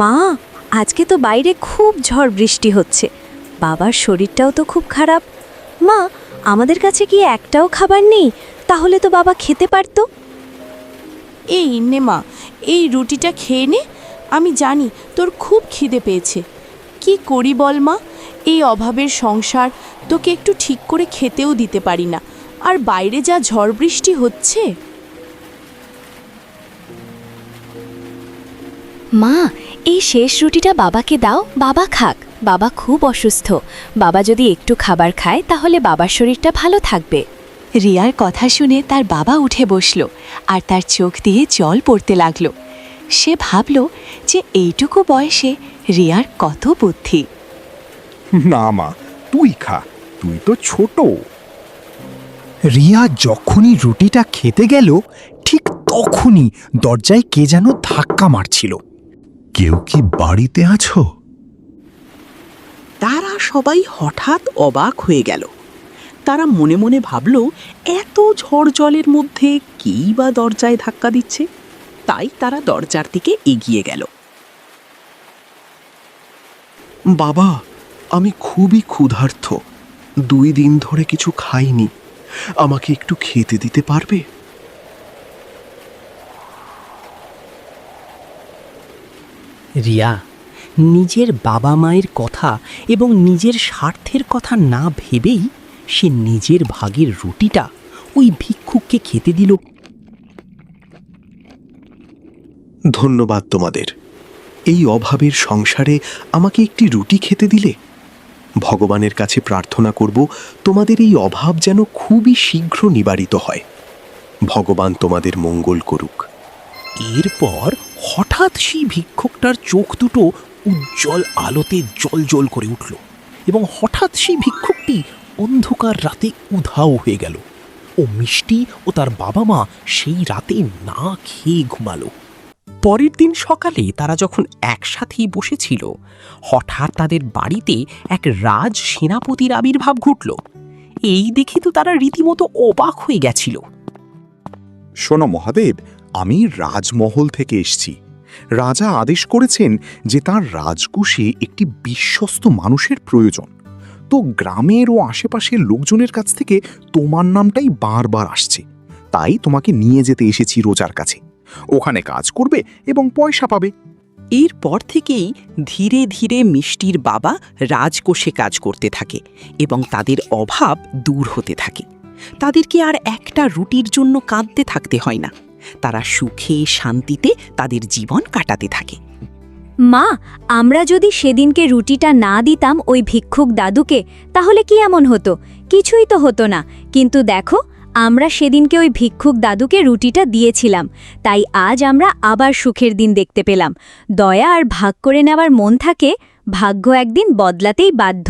মা, আজকে তো বাইরে খুব ঝড় বৃষ্টি হচ্ছে, বাবার শরীরটাও তো খুব খারাপ। মা, আমাদের কাছে কি একটাও খাবার নেই? তাহলে তো বাবা খেতে পারতো। এই নে মা, এই রুটিটা খেয়ে নে। আমি জানি তোর খুব খিদে পেয়েছে। কি করি বল মা, এই অভাবের সংসার, তোকে একটু ঠিক করে খেতেও দিতে পারি না, আর বাইরে যা ঝড় বৃষ্টি হচ্ছে। মা, এই শেষ রুটিটা বাবাকে দাও, বাবা খাক। বাবা খুব অসুস্থ, বাবা যদি একটু খাবার খায় তাহলে বাবার শরীরটা ভালো থাকবে। রিয়ার কথা শুনে তার বাবা উঠে বসল, আর তার চোখ দিয়ে জল পড়তে লাগলো। সে ভাবল যে এইটুকু বয়সে রিয়ার কত বুদ্ধি। না মা, তুই খা, তুই তো ছোট। রিয়া যখনই রুটিটা খেতে গেল, ঠিক তখনই দরজায় কে যেন ধাক্কা মারছিল। কেউ কি বাড়িতে আছো? তারা সবাই হঠাৎ অবাক হয়ে গেল। তারা মনে মনে ভাবল, এত ঝড় জলের মধ্যে কেই বা দরজায় ধাক্কা দিচ্ছে। তাই তারা দরজার দিকে এগিয়ে গেল। বাবা, আমি খুবই ক্ষুধার্ত, 2 দিন ধরে কিছু খাইনি, আমাকে একটু খেতে দিতে পারবে? রিয়া নিজের বাবা মায়ের কথা এবং নিজের স্বার্থের কথা না ভেবেই সে নিজের ভাগের রুটিটা ওই ভিক্ষুককে খেতে দিল। ধন্যবাদ তোমাদের, এই অভাবের সংসারে আমাকে একটি রুটি খেতে দিলে। ভগবানের কাছে প্রার্থনা করব তোমাদের এই অভাব যেন খুবই শীঘ্র নিবারিত হয়। ভগবান তোমাদের মঙ্গল করুক। এরপর হঠাৎ সেই ভিক্ষুকটার চোখ দুটো উজ্জ্বল আলোতে জ্বলজ্বল করে উঠল, এবং হঠাৎ সেই ভিক্ষুকটি অন্ধকার রাতে উধাও হয়ে গেল। ও মিষ্টি ও তার বাবা মা সেই রাতে না খেয়ে ঘুমালো। পরের দিন সকালে তারা যখন একসাথেই বসেছিল, হঠাৎ তাদের বাড়িতে এক রাজ সেনাপতির আবির্ভাব ঘটল। এই দেখে তো তারা রীতিমতো অবাক হয়ে গেছিল। শোনো মহাদেব, আমি রাজমহল থেকে এসেছি। রাজা আদেশ করেছেন যে তার রাজকোষে একটি বিশ্বস্ত মানুষের প্রয়োজন। তো গ্রামের ও আশেপাশের লোকজনের কাছ থেকে তোমার নামটাই বারবার আসছে। তাই তোমাকে নিয়ে যেতে এসেছি রোজার কাছে। ওখানে কাজ করবে এবং পয়সা পাবে। এরপর থেকেই ধীরে ধীরে মিষ্টির বাবা রাজকোষে কাজ করতে থাকে এবং তাদের অভাব দূর হতে থাকে। তাদেরকে আর একটা রুটির জন্য কাঁদতে থাকতে হয় না। তারা সুখে শান্তিতে তাদের জীবন কাটাতে থাকে। মা, আমরা যদি সেদিনকে রুটিটা না দিতাম ওই ভিক্ষুক দাদুকে, তাহলে কি এমন হতো? কিছুই তো হতো না। কিন্তু দেখো, আমরা সেদিনকে ওই ভিক্ষুক দাদুকে রুটিটা দিয়েছিলাম, তাই আজ আমরা আবার সুখের দিন দেখতে পেলাম। দয়া আর ভাগ করে নেওয়ার মন থাকে, ভাগ্য একদিন বদলাতেই বাধ্য।